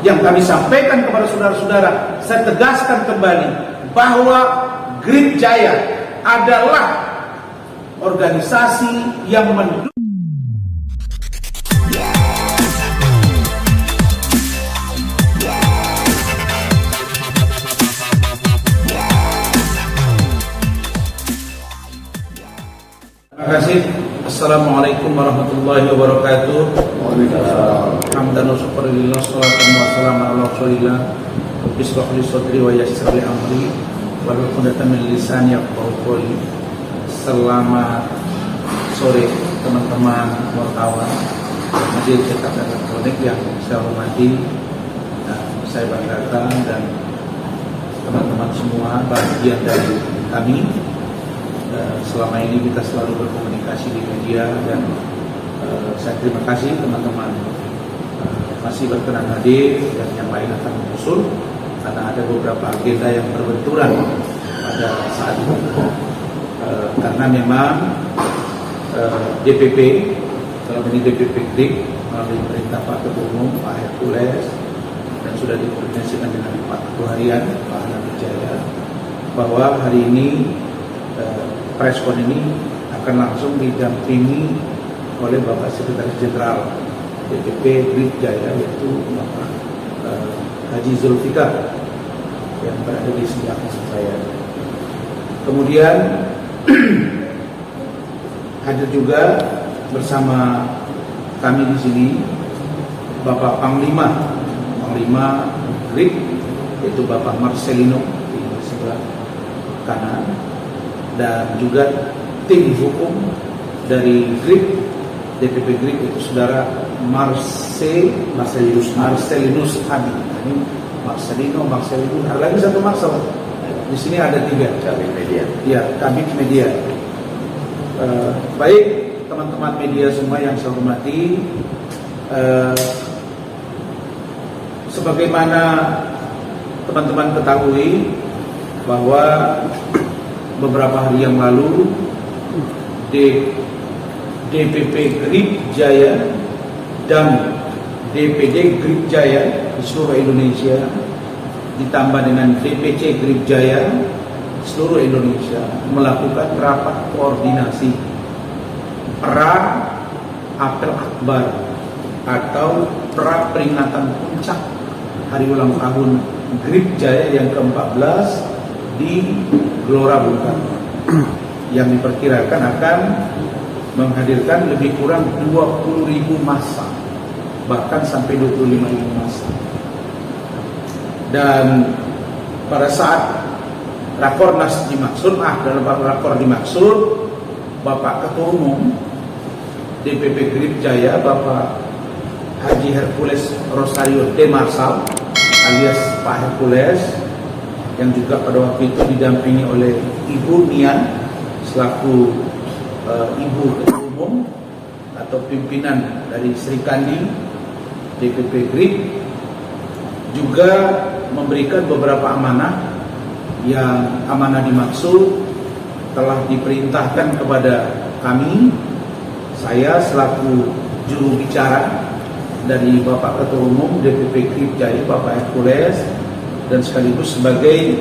yang kami sampaikan kepada saudara-saudara, saya tegaskan kembali bahwa Grip Jaya adalah organisasi yang mendukung. Terima kasih. Assalamualaikum warahmatullahi wabarakatuh. Hamdan wa syukurillah, salatan wa salam ala rasulillah. Bismillah li sadri wa yassir li amri wahlul 'uqdatam min lisani yafqahu qawli. Selamat sore teman-teman wartawan majelis cetak dan elektronik yang saya hormati dan saya banggakan, dan teman-teman semua bagian dari kami. Selama ini kita selalu berkomunikasi di media, dan saya terima kasih teman-teman masih berkenan hadir, dan yang lain akan menyusul karena ada beberapa agenda yang berbenturan pada saat ini. Karena memang DPP, dalam ini DPP Grip melalui perintah Pak Ketua Umum Pak Hercules, dan sudah dikoordinasikan dengan Pak Ketua Harian Pak Hanafi Jaya, bahwa hari ini preskon ini akan langsung didampingi oleh Bapak Sekretaris Jenderal DPP Grip Jaya, yaitu Bapak Haji Zulfikar yang berada di sebelah saya. Kemudian hadir juga bersama kami di sini Bapak Panglima Grip, yaitu Bapak Marcelino di sebelah kanan, dan juga tim hukum dari Grip, DPP Grip, itu saudara Marcelinus Abi. Ini Marcelino, ada lagi satu Marcel. Di sini ada 3. Kabit Media. Ya, Kabit Media. Baik teman-teman media semua yang saya hormati, sebagaimana teman-teman ketahui bahwa beberapa hari yang lalu DPP Grip Jaya dan DPD Grip Jaya di seluruh Indonesia ditambah dengan DPC Grip Jaya seluruh Indonesia melakukan rapat koordinasi pra apel akbar atau pra peringatan puncak hari ulang tahun Grip Jaya yang ke-14 di Gelora Bung Karno, yang diperkirakan akan menghadirkan lebih kurang 20.000 massa, bahkan sampai 25.000 massa. Dan pada saat Rakornas dimaksud, dalam rakor dimaksud, Bapak Ketua Umum DPP Grip Jaya, Bapak Haji Hercules Rosario de Marsal alias Pak Hercules, yang juga pada waktu itu didampingi oleh Ibu Nian selaku Ibu Ketua Umum atau pimpinan dari Sri Kandi DPP Grip, juga memberikan beberapa amanah, yang amanah dimaksud telah diperintahkan kepada kami, saya selaku juru bicara dari Bapak Ketua Umum DPP Grip Jaya Bapak Hercules, dan sekaligus sebagai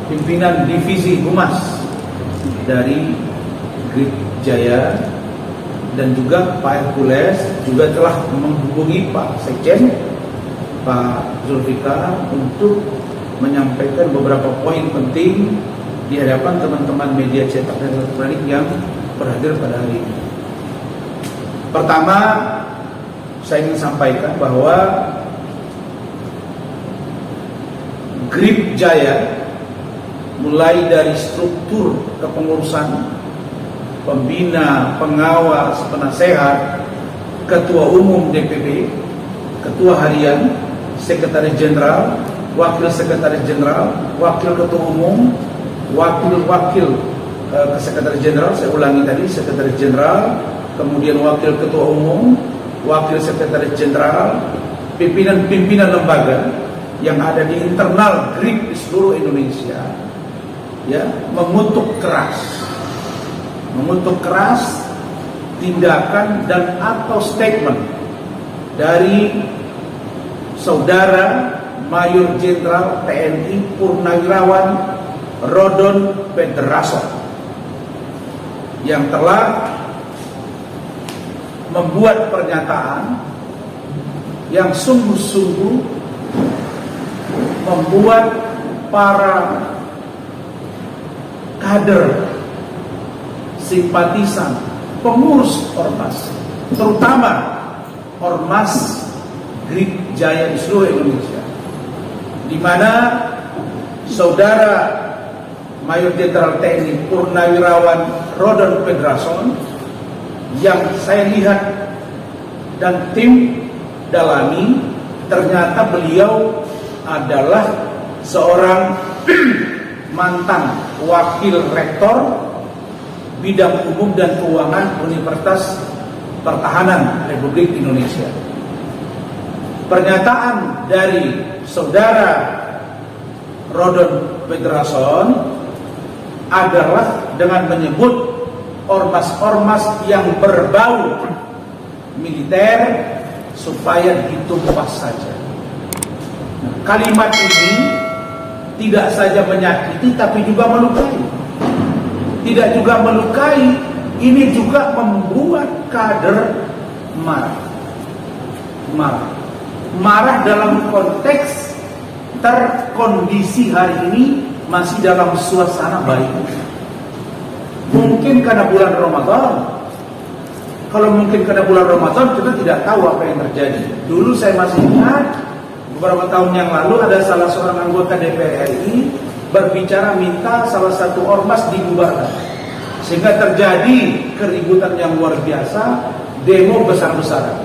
pimpinan divisi humas dari Grip Jaya, dan juga Pak Hercules juga telah menghubungi Pak Sekjen Pak Zulfikar untuk menyampaikan beberapa poin penting di hadapan teman-teman media cetak dan elektronik yang berhadir pada hari ini. Pertama, saya ingin sampaikan bahwa Grip Jaya mulai dari struktur kepengurusan, pembina, pengawas, penasehat, ketua umum DPP, ketua harian, sekretaris jenderal, wakil sekretaris jenderal, wakil ketua umum, wakil sekretaris jenderal, saya ulangi tadi, sekretaris jenderal, kemudian wakil ketua umum, wakil sekretaris jenderal, pimpinan-pimpinan lembaga yang ada di internal Grip di seluruh Indonesia, ya, mengutuk keras tindakan dan atau statement dari Saudara Mayor Jenderal TNI Purnawirawan Rodon Pedrason yang telah membuat pernyataan yang sungguh-sungguh membuat para kader, simpatisan, pengurus ormas, terutama ormas Grip Jaya di seluruh Indonesia, di mana Saudara Mayor Jenderal TNI Purnawirawan Rodon Pedrason yang saya lihat dan tim dalami, ternyata beliau adalah seorang mantan wakil rektor bidang umum dan keuangan Universitas Pertahanan Republik Indonesia. Pernyataan dari Saudara Rodon Pedrason adalah dengan menyebut ormas-ormas yang berbau militer supaya ditumpas saja. Nah, kalimat ini tidak saja menyakiti tapi juga melukai. Tidak juga melukai, ini juga membuat kader marah. Marah dalam konteks terkondisi hari ini masih dalam suasana baik. Mungkin karena bulan Ramadan. Kalau mungkin karena bulan Ramadan kita tidak tahu apa yang terjadi. Dulu saya masih ingat beberapa tahun yang lalu ada salah seorang anggota DPR RI berbicara minta salah satu ormas dibubarkan, sehingga terjadi keributan yang luar biasa, demo besar-besaran.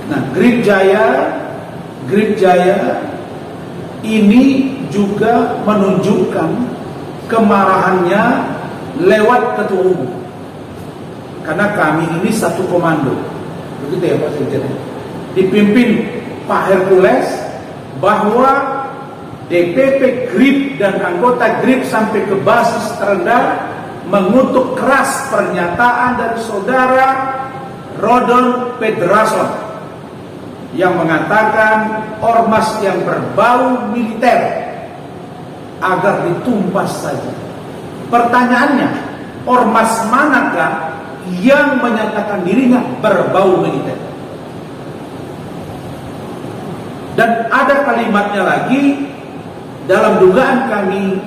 Nah, Grip Jaya ini juga menunjukkan kemarahannya lewat ketua umum. Karena kami ini satu komando, begitu ya Pak Sekjen, dipimpin Pak Hercules, bahwa DPP Grip dan anggota Grip sampai ke basis terendah mengutuk keras pernyataan dari Saudara Rodon Pedrason yang mengatakan ormas yang berbau militer agar ditumpas saja. Pertanyaannya, ormas manakah yang menyatakan dirinya berbau militer? Dan ada kalimatnya lagi dalam dugaan kami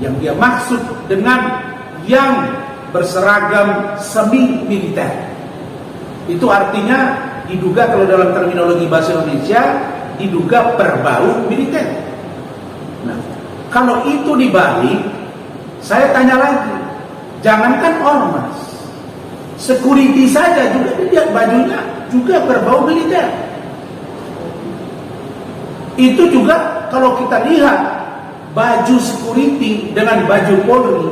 yang dia maksud dengan yang berseragam semi militer. Itu artinya diduga, kalau dalam terminologi bahasa Indonesia, diduga berbau militer. Nah, kalau itu dibalik, saya tanya lagi, jangankan ormas, security saja juga lihat bajunya juga berbau militer. Itu juga kalau kita lihat baju security dengan baju Polri,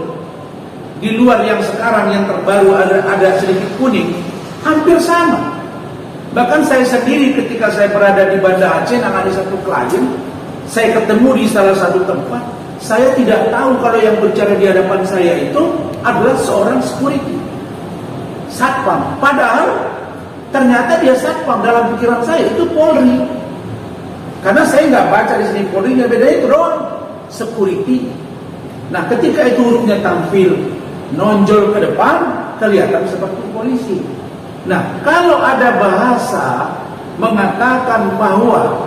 di luar yang sekarang yang terbaru ada sedikit kuning, hampir sama. Bahkan saya sendiri ketika saya berada di Banda Aceh nangani satu klien, saya ketemu di salah satu tempat, saya tidak tahu kalau yang berbicara di hadapan saya itu adalah seorang security, satpam. Padahal ternyata dia satpam. Dalam pikiran saya itu Polri, karena saya nggak baca di sini Polri, nya beda itu doang, security. Nah, ketika itu hurufnya tampil nonjol ke depan, kelihatan seperti polisi. Nah, kalau ada bahasa mengatakan bahwa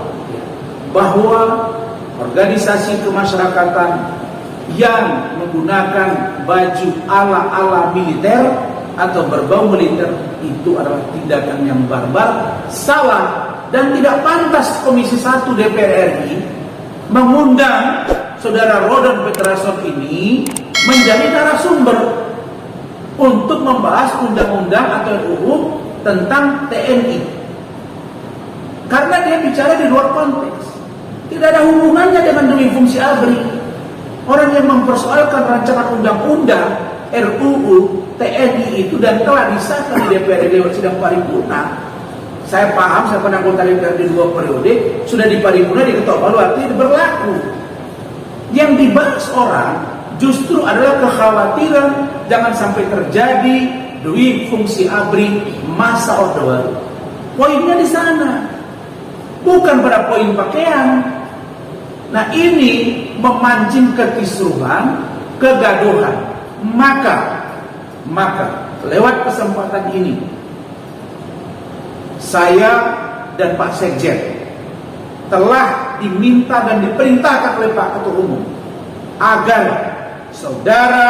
organisasi kemasyarakatan yang menggunakan baju ala-ala militer atau berbau militer itu adalah tindakan yang barbar, salah, dan tidak pantas Komisi 1 DPR RI mengundang Saudara Rodon Pedrason ini menjadi narasumber untuk membahas undang-undang atau RUU tentang TNI. Karena dia bicara di luar konteks, tidak ada hubungannya dengan dui fungsi ABRI. Orang yang mempersoalkan rancangan undang-undang RUU TNI itu dan telah disahkan di DPR lewat sidang paripurna. Saya paham, saya pernah anggota DPR di 2 periode, sudah di paripurna diketok palu, artinya berlaku. Yang dibahas orang justru adalah kekhawatiran jangan sampai terjadi dui fungsi ABRI masa Orde Baru. Poinnya di sana. bukan pada poin pakaian. Nah, ini memancing kekisruhan, kegaduhan. Maka lewat kesempatan ini saya dan Pak Sekjen telah diminta dan diperintahkan oleh Pak Ketua Umum agar Saudara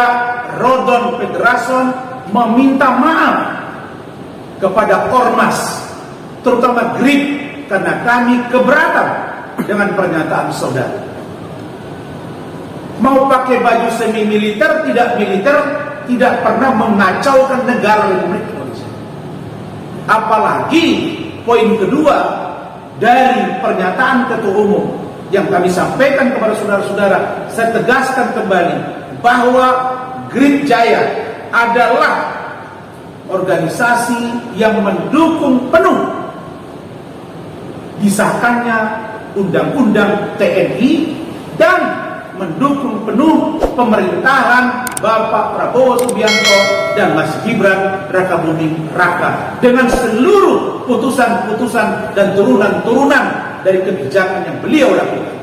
Rodon Pedrason meminta maaf kepada Ormas, terutama GRIP, karena kami keberatan dengan pernyataan saudara. Mau pakai baju semi militer, tidak militer, tidak pernah mengacaukan negara Republik Indonesia. Apalagi poin kedua dari pernyataan Ketua Umum yang kami sampaikan kepada saudara-saudara, saya tegaskan kembali bahwa GRIP Jaya adalah organisasi yang mendukung penuh disahkannya Undang-Undang TNI dan mendukung penuh pemerintahan Bapak Prabowo Subianto dan Mas Gibran Rakabuming Raka dengan seluruh putusan-putusan dan turunan-turunan dari kebijakan yang beliau lakukan.